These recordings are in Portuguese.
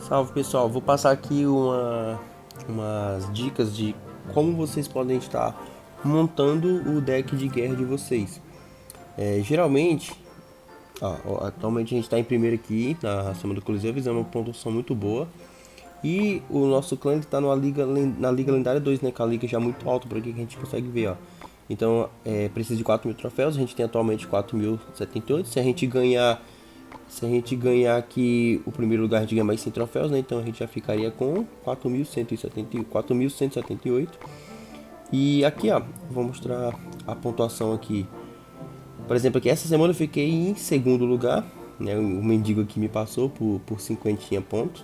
Salve pessoal, vou passar aqui umas dicas de como vocês podem estar montando o deck de guerra de vocês. Geralmente, atualmente a gente está em primeiro aqui na Soma do Coliseu, visando uma pontuação muito boa. E o nosso clã está na Liga Lendária 2, né? Com a liga já muito alta, por aqui que a gente consegue ver, ó. Então, precisa de 4.000 troféus, a gente tem atualmente 4.078. Se a gente ganhar aqui o primeiro lugar, a gente ganha mais 100 troféus, né? Então a gente já ficaria com 4.178. E aqui, ó, vou mostrar a pontuação aqui. Por exemplo, aqui essa semana eu fiquei em segundo lugar, né? O mendigo aqui me passou por 50 pontos.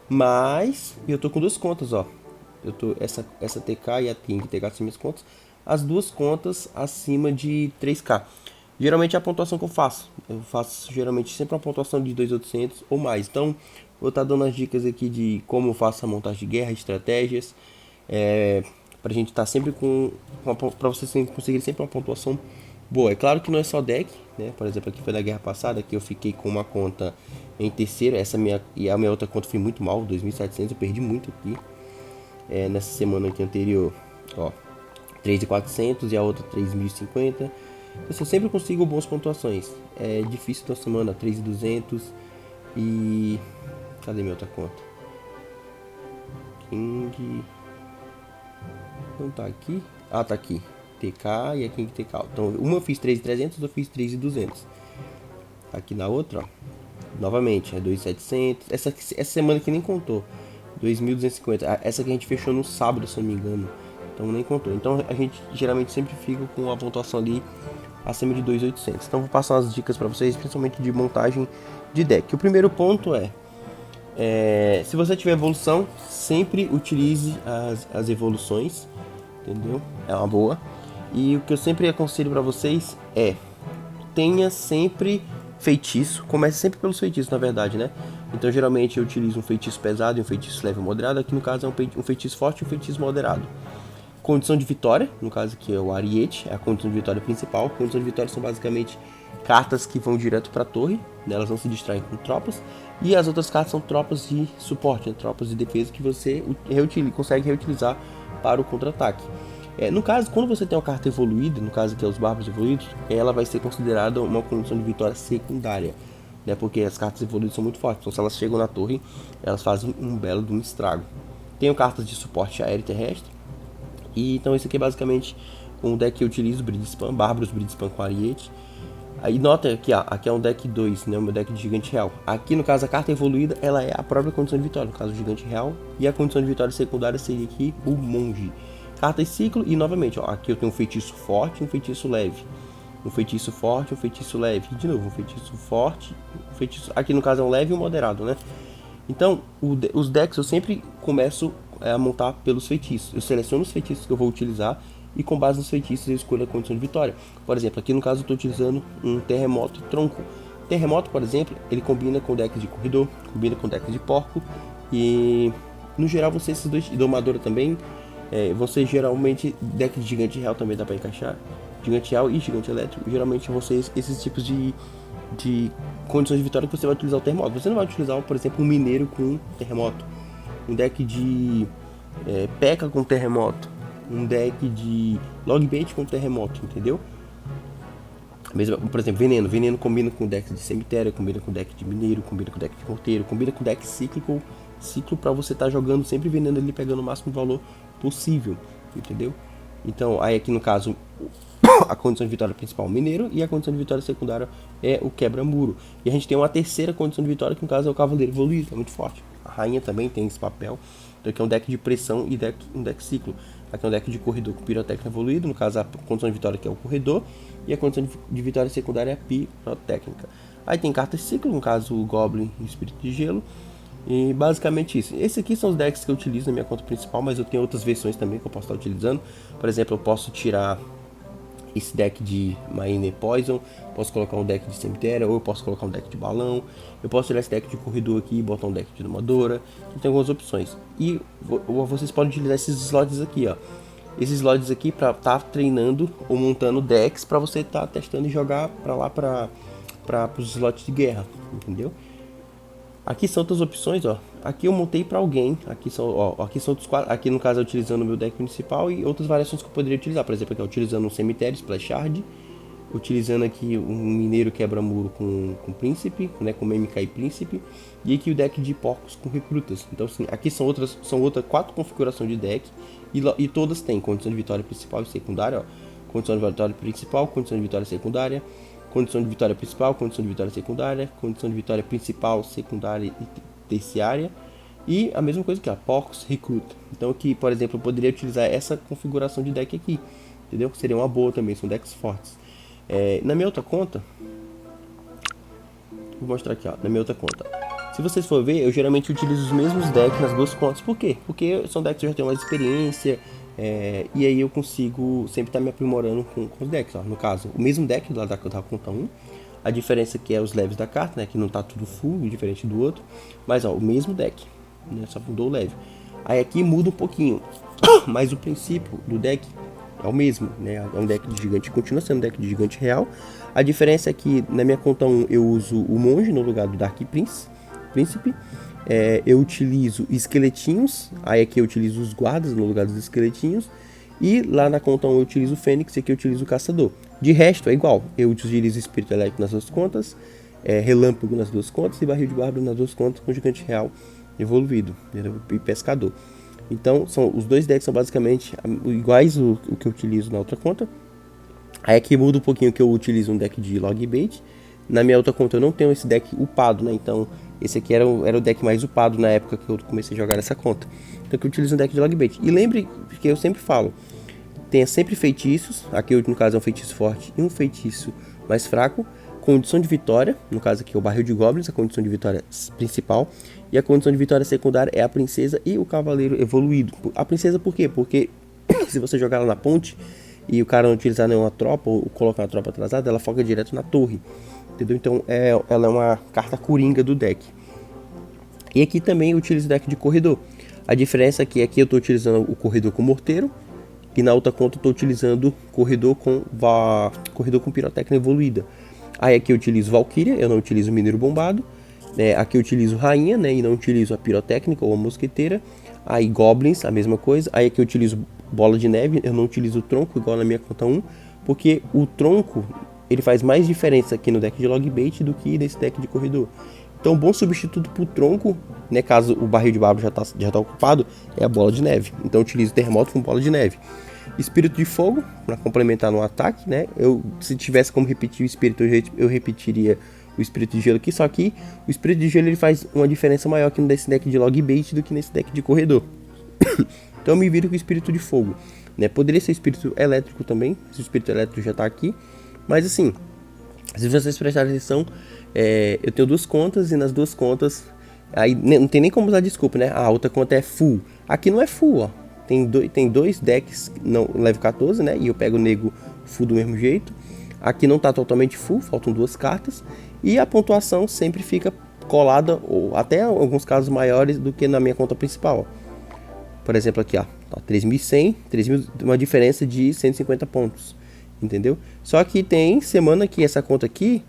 Mas eu tô com duas contas, ó. Eu tô essa TK e a Team TK são minhas contas. As duas contas acima de 3k. Geralmente é a pontuação que eu faço. Eu faço geralmente sempre uma pontuação de 2.800 ou mais. Então, vou estar dando as dicas aqui de como eu faço a montagem de guerra, estratégias. Pra gente estar sempre pra vocês conseguirem sempre uma pontuação boa. É claro que não é só deck, né? Por exemplo, aqui foi na guerra passada que eu fiquei com uma conta em terceiro. E a minha outra conta foi muito mal, 2.700. Eu perdi muito aqui. Nessa semana aqui anterior, ó, 3.400 e a outra 3.050. Eu sempre consigo boas pontuações. É difícil da semana, 3.200 e... Cadê minha outra conta? King... Não tá aqui? Ah, tá aqui. TK e a King TK. Então, uma eu fiz 3.300, outra eu fiz 3.200. Aqui na outra, ó, novamente, é 2.700. Essa semana aqui nem contou. 2.250. Essa que a gente fechou no sábado, se eu não me engano. Então nem contou. Então a gente geralmente sempre fica com a pontuação ali acima de 2.800. Então vou passar umas dicas para vocês, principalmente de montagem de deck. O primeiro ponto se você tiver evolução, sempre utilize as evoluções, entendeu? É uma boa. E o que eu sempre aconselho para vocês tenha sempre feitiço. Comece sempre pelos feitiços, na verdade, né? Então geralmente eu utilizo um feitiço pesado e um feitiço leve e moderado. Aqui no caso é um feitiço forte e um feitiço moderado. Condição de vitória, no caso aqui é o Ariete, é a condição de vitória principal. Condição de vitória são basicamente cartas que vão direto para a torre, né? Elas não se distraem com tropas. E as outras cartas são tropas de suporte, né? Tropas de defesa que você consegue reutilizar para o contra-ataque. No caso, quando você tem uma carta evoluída, no caso aqui é os bárbaros evoluídos, ela vai ser considerada uma condição de vitória secundária, né? Porque as cartas evoluídas são muito fortes, então se elas chegam na torre, elas fazem um belo de um estrago. Tenho cartas de suporte aéreo e terrestre. E então esse aqui é basicamente um deck que eu utilizo, Bridspam, Bárbaros Bridspam com Ariete. Aí nota aqui, aqui é um deck 2, né, o meu deck de Gigante Real. Aqui no caso a carta evoluída, ela é a própria condição de vitória, no caso o Gigante Real. E a condição de vitória secundária seria aqui o Monge. Carta e ciclo, e novamente, aqui eu tenho um feitiço forte e um feitiço leve. Um feitiço forte, um feitiço leve. E de novo, um feitiço forte, um feitiço... Aqui no caso é um leve e um moderado, né? Então, os decks eu sempre começo a montar pelos feitiços. Eu seleciono os feitiços que eu vou utilizar e com base nos feitiços eu escolho a condição de vitória. Por exemplo, aqui no caso eu estou utilizando um terremoto tronco. Terremoto, por exemplo, ele combina com decks de corredor, combina com decks de porco e no geral você esses dois, e domadora também, você geralmente deck de gigante real também dá para encaixar. Gigante real e gigante elétrico, geralmente vocês esses tipos de condições de vitória que você vai utilizar o terremoto. Você não vai utilizar, por exemplo, um mineiro com terremoto, um deck de P.E.K.K.A com terremoto, um deck de Logbait com terremoto, entendeu? Mesmo, por exemplo, veneno combina com deck de cemitério, combina com deck de mineiro, combina com deck de porteiro, combina com deck cíclico para você estar jogando sempre veneno ali, pegando o máximo valor possível, entendeu? Então, aí aqui no caso a condição de vitória principal mineiro e a condição de vitória secundária é o quebra-muro. E a gente tem uma terceira condição de vitória que no caso é o cavaleiro evoluído, que é muito forte. A rainha também tem esse papel. Então aqui é um deck de pressão e um deck ciclo. Aqui é um deck de corredor com pirotécnica evoluído, no caso a condição de vitória que é o corredor e a condição de vitória secundária é a pirotécnica. Aí tem cartas ciclo, no caso o Goblin e o Espírito de Gelo. E basicamente isso. Esses aqui são os decks que eu utilizo na minha conta principal, mas eu tenho outras versões também que eu posso estar utilizando. Por exemplo, eu posso tirar esse deck de Marine Poison, posso colocar um deck de cemitério, ou eu posso colocar um deck de balão, eu posso tirar esse deck de corredor aqui e botar um deck de domadora. Então tem algumas opções. E vocês podem utilizar esses slots aqui, ó. Esses slots aqui para estar treinando ou montando decks para você estar testando e jogar para lá para os slots de guerra, entendeu? Aqui são outras opções, ó. Aqui eu montei para alguém. Aqui são, ó, aqui são outros quadros. Aqui no caso é utilizando o meu deck principal e outras variações que eu poderia utilizar. Por exemplo, aqui utilizando um cemitério, splash shard, utilizando aqui um mineiro quebra-muro com príncipe, né, com MK e príncipe, e aqui o deck de porcos com recrutas. Então assim, aqui são outras 4 configurações de deck e todas têm condição de vitória principal e secundária, ó. Condição de vitória principal, condição de vitória secundária, condição de vitória principal, condição de vitória secundária, condição de vitória principal, secundária e terciária. E a mesma coisa aqui, ó, porcos, recruta. Então aqui, por exemplo, eu poderia utilizar essa configuração de deck aqui, entendeu? Seria uma boa também, são decks fortes. Na minha outra conta, vou mostrar aqui, ó, na minha outra conta. Se vocês for ver, eu geralmente utilizo os mesmos decks nas duas contas. Por quê? Porque são decks que eu já tenho mais experiência, e aí eu consigo sempre estar me aprimorando com os decks. Ó. No caso, o mesmo deck lá da conta 1, a diferença que é os levels da carta, né, que não tá tudo full, diferente do outro. Mas ó, o mesmo deck, né, só mudou o level. Aí aqui muda um pouquinho, mas o princípio do deck é o mesmo, né? É um deck de gigante, continua sendo um deck de gigante real. A diferença é que na minha conta 1 eu uso o monge no lugar do Dark Príncipe. Eu utilizo esqueletinhos, aí aqui eu utilizo os guardas no lugar dos esqueletinhos. E lá na conta 1 eu utilizo o Fênix e aqui eu utilizo o Caçador. De resto é igual, eu utilizo Espírito Elétrico nas duas contas, Relâmpago nas duas contas e Barril de Bárbaro nas duas contas com Gigante Real evoluído, e Pescador. Então, os dois decks são basicamente iguais o que eu utilizo na outra conta. Aí aqui muda um pouquinho que eu utilizo um deck de Log Bait. Na minha outra conta eu não tenho esse deck upado, né? Então, esse aqui era o deck mais upado na época que eu comecei a jogar nessa conta. Então aqui eu utilizo um deck de Log Bait. E lembre que eu sempre falo, tenha sempre feitiços. Aqui no caso é um feitiço forte e um feitiço mais fraco. Condição de vitória, no caso aqui é o Barril de Goblins, a condição de vitória principal. E a condição de vitória secundária é a princesa e o cavaleiro evoluído. A princesa por quê? Porque se você jogar ela na ponte e o cara não utilizar nenhuma tropa ou colocar uma tropa atrasada, ela foca direto na torre. Entendeu? Então ela é uma carta coringa do deck. E aqui também eu utilizo o deck de corredor. A diferença é que aqui eu estou utilizando o corredor com morteiro. E na outra conta eu estou utilizando corredor com pirotécnica evoluída. Aí aqui eu utilizo Valkyria, eu não utilizo Mineiro Bombado. Aqui eu utilizo Rainha, né, e não utilizo a Pirotécnica ou a Mosqueteira. Aí Goblins, a mesma coisa. Aí aqui eu utilizo Bola de Neve, eu não utilizo o Tronco igual na minha conta 1. Porque o Tronco, ele faz mais diferença aqui no deck de Log Bait do que nesse deck de Corredor. Então um bom substituto pro Tronco, né, caso o Barril de Bárbaro já tá ocupado, é a Bola de Neve. Então eu utilizo Terremoto com Bola de Neve. Espírito de Fogo, para complementar no ataque, né? Se tivesse como repetir o Espírito, eu repetiria o Espírito de Gelo aqui. Só que o Espírito de Gelo ele faz uma diferença maior aqui nesse deck de Log Bait do que nesse deck de Corredor. Então eu me viro com o Espírito de Fogo, né? Poderia ser Espírito Elétrico também, se o Espírito Elétrico já tá aqui. Mas assim, se vocês prestarem atenção, eu tenho duas contas e nas duas contas, aí não tem nem como usar desculpa, né? A outra conta é full. Aqui não é full, ó. Tem dois decks não, level 14, né? E eu pego o nego full do mesmo jeito. Aqui não tá totalmente full, faltam duas cartas. E a pontuação sempre fica colada, ou até em alguns casos maiores do que na minha conta principal. Ó. Por exemplo aqui, ó, tá 3.100, uma diferença de 150 pontos. Entendeu? Só que tem semana que essa conta aqui,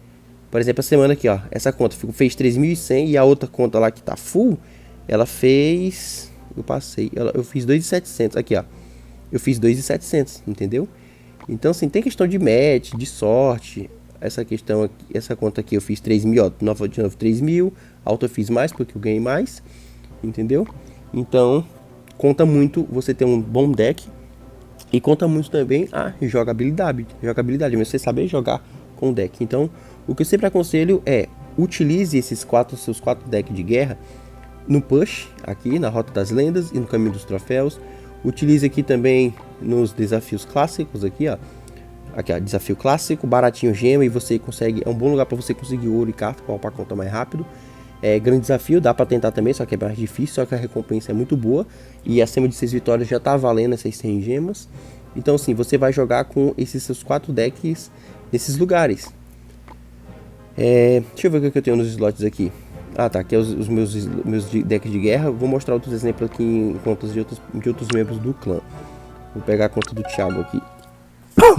por exemplo, a semana aqui, ó, essa conta fez 3.100 e a outra conta lá que tá full, ela fez... Eu fiz 2.700, aqui ó, eu fiz 2.700, entendeu? Então assim, tem questão de match, de sorte, essa questão aqui, essa conta aqui eu fiz 3.000, ó, de novo 3.000, a outra eu fiz mais porque eu ganhei mais, entendeu? Então, conta muito você ter um bom deck e conta muito também a jogabilidade, mas você saber jogar com o deck. Então, o que eu sempre aconselho é, utilize seus 4 decks de guerra no push, aqui na Rota das Lendas e no Caminho dos Troféus. Utilize aqui também nos desafios clássicos, aqui ó, desafio clássico, baratinho gema, e você consegue, é um bom lugar para você conseguir ouro e carta para upar a conta mais rápido. Grande desafio, dá para tentar também, só que é mais difícil, só que a recompensa é muito boa, e acima de 6 vitórias já tá valendo essas 100 gemas. Então assim, você vai jogar com esses seus 4 decks nesses lugares. Deixa eu ver o que eu tenho nos slots aqui. Ah tá, aqui é os meus decks de guerra. Vou mostrar outros exemplos aqui em contas de outros membros do clã. Vou pegar a conta do Thiago aqui,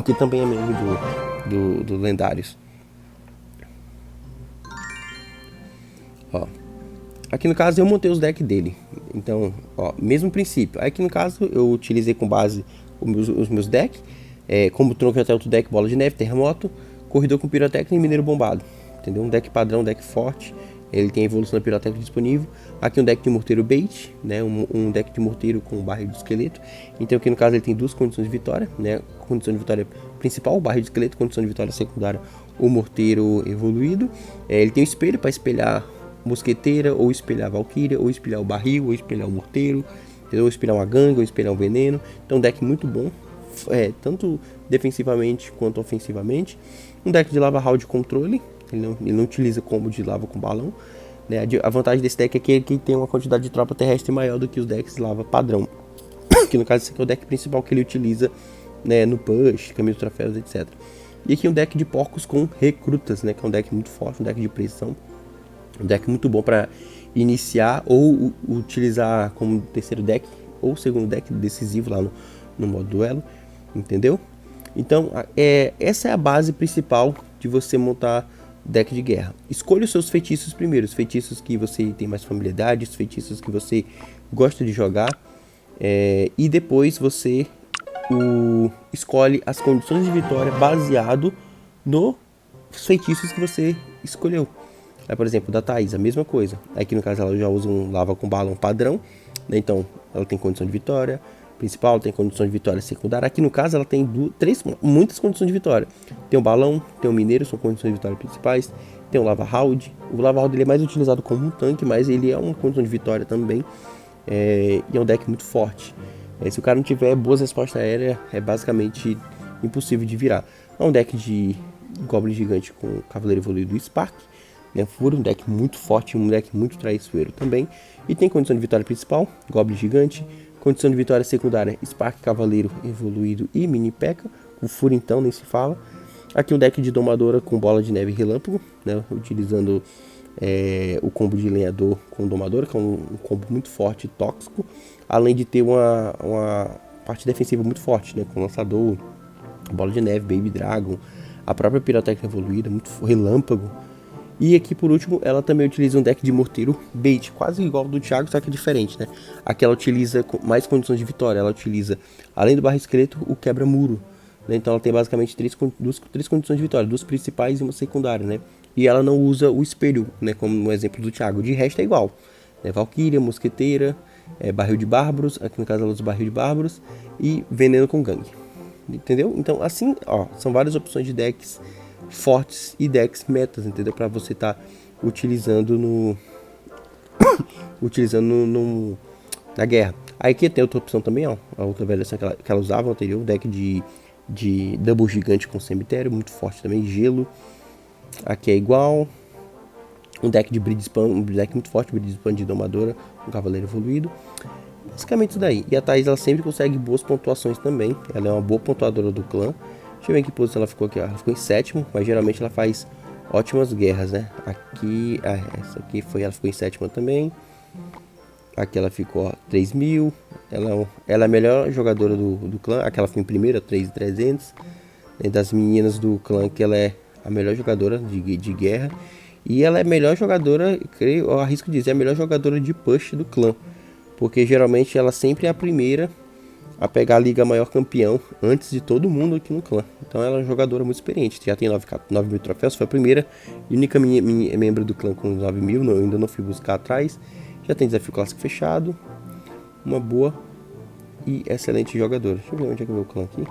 que também é membro do Lendários. Ó, aqui no caso eu montei os decks dele. Então, ó, mesmo princípio. Aqui no caso eu utilizei com base os meus decks. Como tronco até outro deck, bola de neve, terremoto, corredor com pirotécnica e mineiro bombado. Entendeu? Um deck padrão, um deck forte. Ele tem a evolução da pirotécnica disponível. Aqui um deck de morteiro bait, né? Um deck de morteiro com barril de esqueleto. Então aqui no caso ele tem duas condições de vitória, né? Condição de vitória principal, o barril de esqueleto. Condição de vitória secundária, o morteiro evoluído. Ele tem um espelho para espelhar mosqueteira, ou espelhar a valquíria, ou espelhar o barril, ou espelhar o morteiro, entendeu? Ou espelhar uma gangue, ou espelhar um veneno. Então um deck muito bom, tanto defensivamente quanto ofensivamente. Um deck de lava round de controle. Ele não utiliza combo de lava com balão, né? A vantagem desse deck é que ele tem uma quantidade de tropa terrestre maior do que os decks de lava padrão. Que no caso esse aqui é o deck principal que ele utiliza, né, no push, caminho dos troféus, etc. E aqui um deck de porcos com recrutas, né, que é um deck muito forte, um deck de pressão. Um deck muito bom para iniciar ou utilizar como terceiro deck ou segundo deck decisivo lá no modo duelo, entendeu? Então essa é a base principal de você montar deck de guerra. Escolha os seus feitiços primeiro, os feitiços que você tem mais familiaridade, os feitiços que você gosta de jogar, e depois você escolhe as condições de vitória baseado nos feitiços que você escolheu. Por exemplo, da Thaís, a mesma coisa. Aqui no caso ela já usa um lava com balão padrão, né? Então ela tem condição de vitória principal, tem condição de vitória secundária. Aqui no caso ela tem muitas condições de vitória. Tem o balão, tem o mineiro, são condições de vitória principais. Tem o lava round. O lava round ele é mais utilizado como um tanque, mas ele é uma condição de vitória também. E é um deck muito forte. Se o cara não tiver boas respostas aéreas, é basicamente impossível de virar. É um deck de Goblin Gigante com Cavaleiro Evoluído e Spark, né? Fura, um deck muito forte, um deck muito traiçoeiro também. E tem condição de vitória principal, Goblin Gigante. Condição de vitória secundária, Spark, Cavaleiro Evoluído e Mini P.E.K.K.A. O Fura então nem se fala. Aqui um deck de Domadora com Bola de Neve e Relâmpago, né? Utilizando o combo de Lenhador com Domadora, que é um combo muito forte e tóxico. Além de ter uma parte defensiva muito forte, né? Com Lançador, Bola de Neve, Baby Dragon, a própria Pirotécnica Evoluída, muito Relâmpago. E aqui por último ela também utiliza um deck de morteiro bait, quase igual ao do Thiago, só que é diferente, né? Aqui ela utiliza mais condições de vitória, ela utiliza, além do barra esqueleto, o quebra-muro, né? Então ela tem basicamente três condições de vitória, duas principais e uma secundária, né? E ela não usa o espelho, né? Como no exemplo do Thiago, de resto é igual, né? Valquíria, mosqueteira, barril de bárbaros, aqui no caso ela usa barril de bárbaros e veneno com gangue, entendeu? Então assim, ó, são várias opções de decks fortes e decks metas, entendeu? Para você estar utilizando na guerra. Aí aqui tem outra opção também, ó, a outra versão que ela usava anterior, um deck de double gigante com cemitério, muito forte também, gelo. Aqui é igual, um deck de Bridgespan, um deck muito forte, Bridgespan de Domadora, um Cavaleiro Evoluído. Basicamente isso daí. E a Thaís ela sempre consegue boas pontuações também, ela é uma boa pontuadora do clã. Deixa eu ver em que posição ela ficou aqui, ó. Ela ficou em sétimo, mas geralmente ela faz ótimas guerras, né? Aqui, essa aqui ela ficou em sétima também. Aqui ela ficou, ó, 3.000. Ela é a melhor jogadora do clã. Aqui ela ficou em primeira, 3.300. Das meninas do clã, que ela é a melhor jogadora de guerra. E ela é a melhor jogadora, eu arrisco dizer, é a melhor jogadora de push do clã. Porque geralmente ela sempre é a primeira a pegar a Liga Maior Campeão antes de todo mundo aqui no clã. Então ela é uma jogadora muito experiente, já tem 9.000 troféus, foi a primeira e única membro do clã com 9.000, eu ainda não fui buscar atrás. Já tem desafio clássico fechado, uma boa e excelente jogadora. Deixa eu ver onde é que é o meu clã aqui.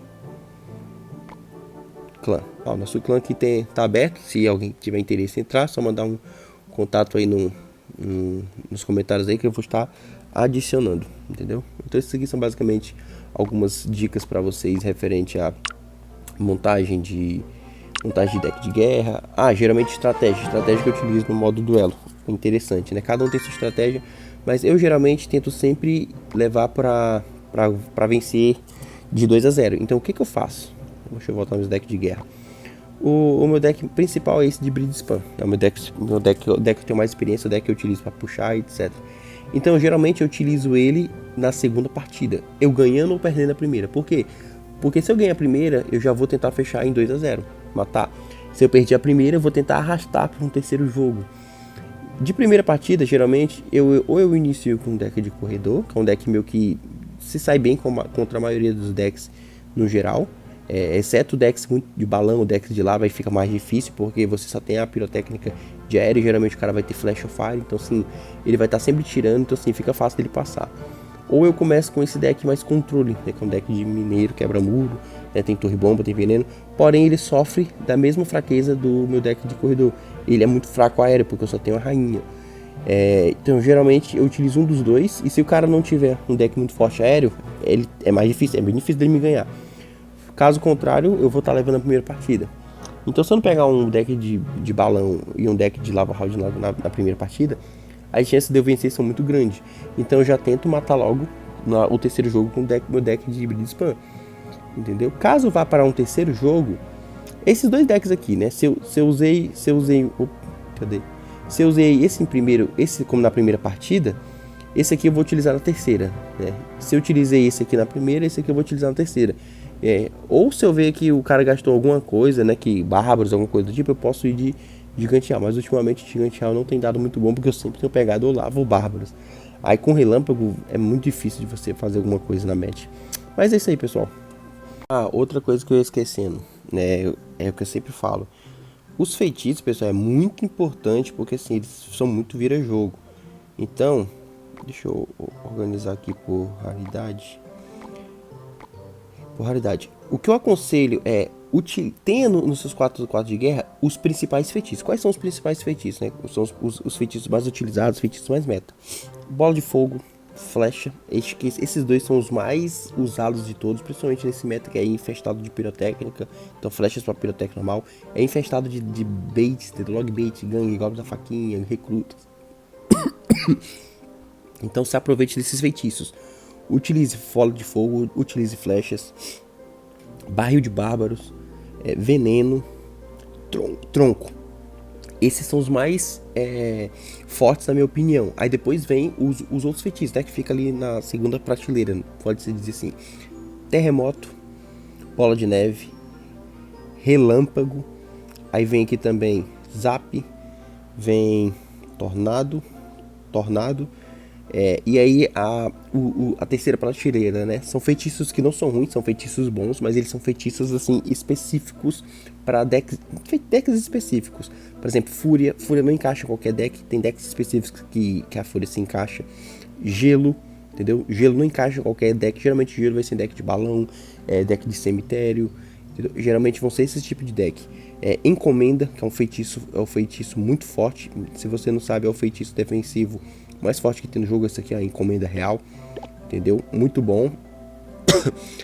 Clã, ó, nosso clã aqui tá aberto, se alguém tiver interesse em entrar, só mandar um contato aí nos comentários aí que eu vou estar adicionando, entendeu? Então esses aqui são basicamente algumas dicas para vocês referente a montagem de deck de guerra. Geralmente estratégia que eu utilizo no modo duelo, interessante, né? Cada um tem sua estratégia, mas eu geralmente tento sempre levar para vencer de 2-0. Então o que eu faço? Deixa eu voltar nos decks de guerra. O meu deck principal é esse de Bridgespan, é o meu deck que eu tenho mais experiência, o deck que eu utilizo para puxar, etc. Então geralmente eu utilizo ele na segunda partida, eu ganhando ou perdendo a primeira. Por quê? Porque se eu ganhar a primeira, eu já vou tentar fechar em 2-0, matar. Se eu perder a primeira, eu vou tentar arrastar para um terceiro jogo. De primeira partida, geralmente, ou eu inicio com um deck de corredor, que é um deck meu que se sai bem contra a maioria dos decks no geral. Exceto decks muito de balão, o decks de lava, aí fica mais difícil, porque você só tem a pirotécnica de aéreo, e geralmente o cara vai ter Flash of Fire, então assim, ele vai estar sempre tirando, então assim, fica fácil dele passar. Ou eu começo com esse deck mais controle, né, que é um deck de mineiro, quebra-muro, né, tem torre bomba, tem veneno, porém ele sofre da mesma fraqueza do meu deck de corredor. Ele é muito fraco aéreo, porque eu só tenho a rainha. Então geralmente eu utilizo um dos dois, e se o cara não tiver um deck muito forte aéreo, ele é mais difícil, é bem difícil dele me ganhar. Caso contrário, eu vou estar levando a primeira partida. Então se eu não pegar um deck de balão e um deck de lava round na primeira partida, as chances de eu vencer são muito grandes. Então eu já tento matar logo o terceiro jogo com meu deck de híbrido spam. Entendeu? Caso vá para um terceiro jogo, esses dois decks aqui, né? Se eu usei esse primeiro, esse como na primeira partida, esse aqui eu vou utilizar na terceira, né? Se eu utilizei esse aqui na primeira, esse aqui eu vou utilizar na terceira. Ou se eu ver que o cara gastou alguma coisa, né? Que bárbaros, alguma coisa do tipo, eu posso ir de giganteal. Mas ultimamente giganteal não tem dado muito bom, porque eu sempre tenho pegado Olavo bárbaros. Aí com relâmpago é muito difícil de você fazer alguma coisa na match. Mas é isso aí, pessoal. Outra coisa que eu ia esquecendo, né? É o que eu sempre falo. Os feitiços, pessoal, é muito importante, porque assim, eles são muito vira-jogo. Então, deixa eu organizar aqui por raridade. O que eu aconselho é tenha nos seus quadros de guerra os principais feitiços. Quais são os principais feitiços, né? São os feitiços mais utilizados, os feitiços mais meta. Bola de fogo, flecha. Esses dois são os mais usados de todos, principalmente nesse meta que é infestado de pirotécnica. Então flechas para pirotécnica normal. É infestado de baits, de log bait, gangue, golpe da faquinha, recrutas. Então se aproveite desses feitiços. Utilize bola de fogo, utilize flechas, barril de bárbaros, veneno, tronco. Esses são os mais fortes na minha opinião. Aí depois vem os outros feitiços, né, que fica ali na segunda prateleira, pode-se dizer assim. Terremoto, bola de neve, relâmpago. Aí vem aqui também zap, vem tornado. E aí a terceira prateleira, né? São feitiços que não são ruins, são feitiços bons, mas eles são feitiços assim específicos para decks específicos. Por exemplo, Fúria não encaixa em qualquer deck, tem decks específicos que a Fúria se encaixa. Gelo, entendeu? Gelo não encaixa em qualquer deck, geralmente gelo vai ser deck de balão, deck de cemitério, entendeu? Geralmente vão ser esse tipo de deck. Encomenda, que é um feitiço muito forte. Se você não sabe, é o feitiço defensivo mais forte que tem no jogo. Esse aqui é a encomenda real, entendeu? Muito bom.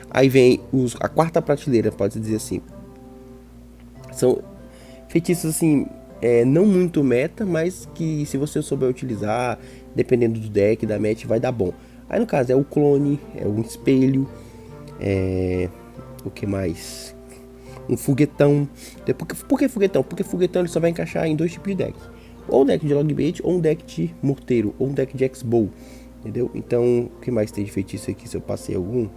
Aí vem a quarta prateleira, pode dizer assim. São feitiços assim, não muito meta, mas que se você souber utilizar, dependendo do deck, da match, vai dar bom. Aí no caso é o clone, é um espelho, o que mais? Um foguetão. Por que foguetão? Porque foguetão ele só vai encaixar em dois tipos de deck. Ou um deck de logbait, ou um deck de morteiro, ou um deck de X-Bow, entendeu? Então, o que mais tem de feitiço aqui, se eu passei algum?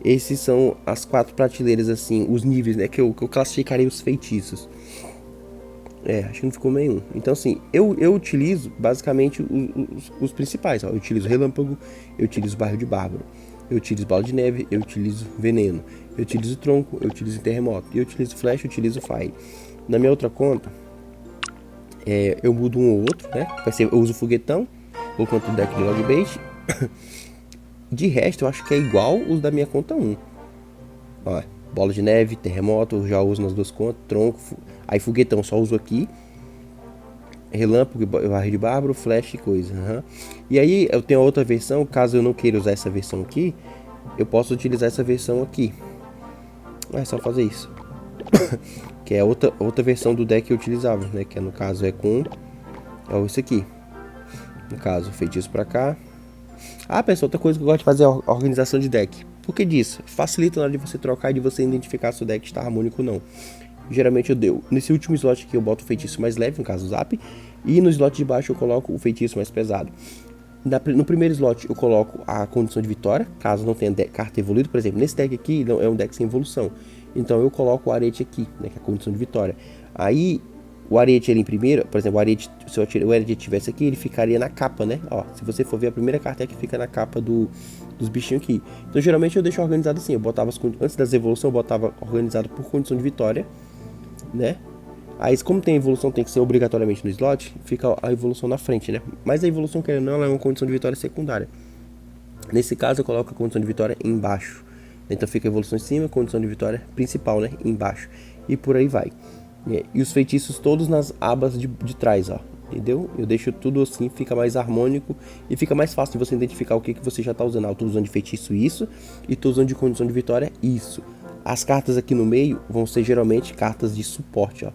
Esses são as quatro prateleiras, assim, os níveis, né, que eu classificarei os feitiços. Acho que não ficou nenhum. Então, assim, eu utilizo, basicamente, os principais, ó. Eu utilizo relâmpago, eu utilizo barril de bárbaro, eu utilizo bola de neve, eu utilizo veneno, eu utilizo tronco, eu utilizo terremoto, eu utilizo flash, eu utilizo fire. Na minha outra conta, eu mudo um ou outro, né? Eu uso foguetão, ou quanto o deck de logbait. De resto, eu acho que é igual os da minha conta 1. Ó, bola de neve, terremoto, eu já uso nas duas contas, tronco, aí foguetão só uso aqui. Relâmpago, barril de bárbaro, flash e coisa. E aí eu tenho a outra versão, caso eu não queira usar essa versão aqui, eu posso utilizar essa versão aqui. É só fazer isso. Que é outra versão do deck que eu utilizava, né? Que no caso é com esse aqui. No caso, feitiço pra cá. Pessoal, outra coisa que eu gosto de fazer é a organização de deck. Por que disso? Facilita na hora de você trocar e de você identificar se o deck está harmônico ou não. Geralmente eu deu. Nesse último slot aqui eu boto o feitiço mais leve, no caso o zap. E no slot de baixo eu coloco o feitiço mais pesado. No primeiro slot eu coloco a condição de vitória, caso não tenha carta evoluída. Por exemplo, nesse deck aqui não é um deck sem evolução. Então eu coloco o arete aqui, né, que é a condição de vitória. Aí o ariete ali em primeiro, por exemplo, o ariete, se o ariete tivesse aqui, ele ficaria na capa, né? Ó, se você for ver, a primeira carta é que fica na capa dos bichinhos aqui. Então geralmente eu deixo organizado assim, eu botava antes das evoluções, eu botava organizado por condição de vitória, né? Aí como tem evolução, tem que ser obrigatoriamente no slot, fica a evolução na frente, né? Mas a evolução, querendo ou não, ela é uma condição de vitória secundária. Nesse caso eu coloco a condição de vitória embaixo. Então fica a evolução em cima, a condição de vitória principal, né? Embaixo. E por aí vai. E os feitiços todos nas abas de trás, ó. Entendeu? Eu deixo tudo assim, fica mais harmônico e fica mais fácil de você identificar o que você já está usando. Ah, eu tô usando de feitiço isso e tô usando de condição de vitória isso. As cartas aqui no meio vão ser geralmente cartas de suporte, ó.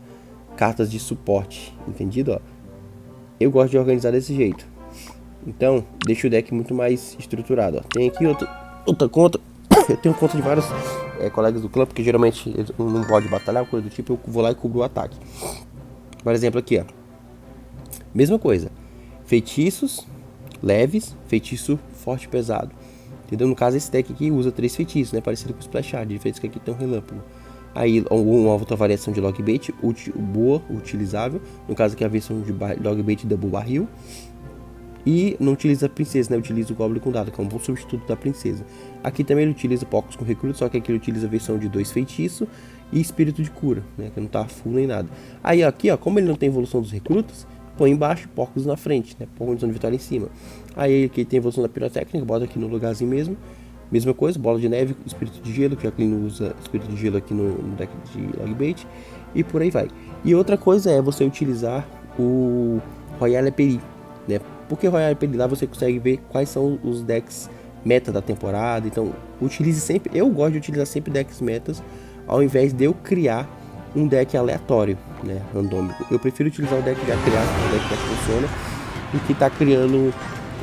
Cartas de suporte, entendido? Ó. Eu gosto de organizar desse jeito. Então, deixa o deck muito mais estruturado, ó. Tem aqui outra conta. Eu tenho conta de vários colegas do clã, porque geralmente eles não podem batalhar, coisa do tipo, eu vou lá e cubro o ataque. Por exemplo, aqui, ó. Mesma coisa. Feitiços leves, feitiço forte e pesado. Entendeu? No caso, esse deck aqui usa 3 feitiços, né? Parecido com o Splash Shard, diferente que aqui tem um relâmpago. Aí uma outra variação de Logbait, boa, utilizável. No caso aqui a versão de Logbait Double Barril. E não utiliza a princesa, né? Utiliza o Goblin com dado, que é um bom substituto da princesa. Aqui também ele utiliza Pocos com recruta, só que aqui ele utiliza a versão de 2 feitiços e espírito de cura, né? Que não tá full nem nada. Aí aqui, ó, como ele não tem evolução dos recrutas, põe embaixo, Porcos na frente, né? Põe condição de vitória em cima. Aí aqui tem a evolução da pirotécnica, bota aqui no lugarzinho mesmo. Mesma coisa, bola de neve, espírito de gelo, que a Clean usa espírito de gelo aqui no deck de Logbait. E por aí vai. E outra coisa é você utilizar o Royale Peri, né? Porque o Royale Peri lá você consegue ver quais são os decks meta da temporada. Então utilize sempre, eu gosto de utilizar sempre decks metas, ao invés de eu criar um deck aleatório, né, randômico. Eu prefiro utilizar o deck já criado, o deck que funciona, do que tá criando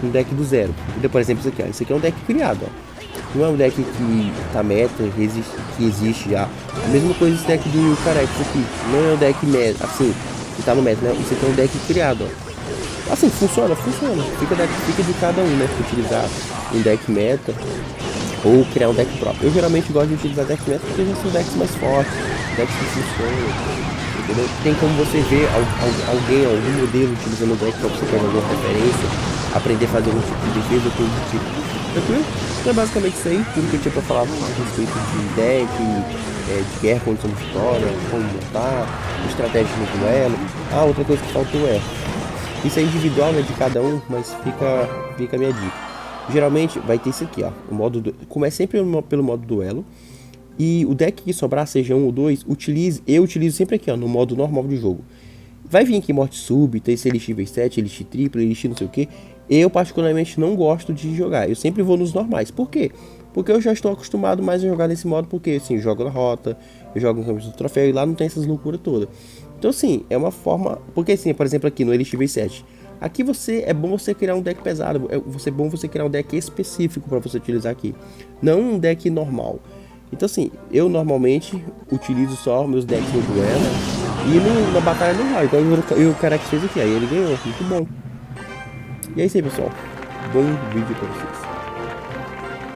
um deck do zero. Então, por exemplo, isso aqui, ó, esse aqui é um deck criado, ó. Não é um deck que tá meta, que existe já. A mesma coisa esse deck do Yucarex aqui. Não é um deck meta, assim, que tá no meta, né? Isso aqui é um deck criado, ó. Assim, funciona. Fica de cada um, né? Utilizar um deck meta ou criar um deck próprio. Eu geralmente gosto de utilizar deck meta porque já são decks mais fortes, decks que funcionam, entendeu? Tem como você ver algum modelo utilizando o deck para você pegar alguma referência, aprender a fazer algum tipo de defesa, coisa do tipo. Tranquilo? Então é basicamente isso aí, tudo que eu tinha pra falar a respeito de deck, de guerra, condição de vitória, como montar, estratégia no duelo. Ah, outra coisa que faltou é, isso é individual, né, de cada um, mas fica a minha dica. Geralmente vai ter isso aqui, ó, o modo começa sempre pelo modo duelo. E o deck que sobrar, seja 1 ou 2, eu utilizo sempre aqui, ó, no modo normal de jogo. Vai vir aqui morte súbita, esse Elixir V7, Elixir triplo, Elixir não sei o que. Eu particularmente não gosto de jogar, eu sempre vou nos normais. Por quê? Porque eu já estou acostumado mais a jogar nesse modo, porque assim, eu jogo na rota, eu jogo no campeonato do troféu e lá não tem essas loucuras todas. Então assim, é uma forma, porque assim, por exemplo aqui no Elixir V7, aqui é bom você criar um deck pesado, é bom você criar um deck específico para você utilizar aqui, não um deck normal. Então assim, eu normalmente utilizo só meus decks no duelo e na batalha normal, igual o cara que fez aqui, aí ele ganhou, muito bom. E é isso aí, pessoal, bom vídeo para vocês.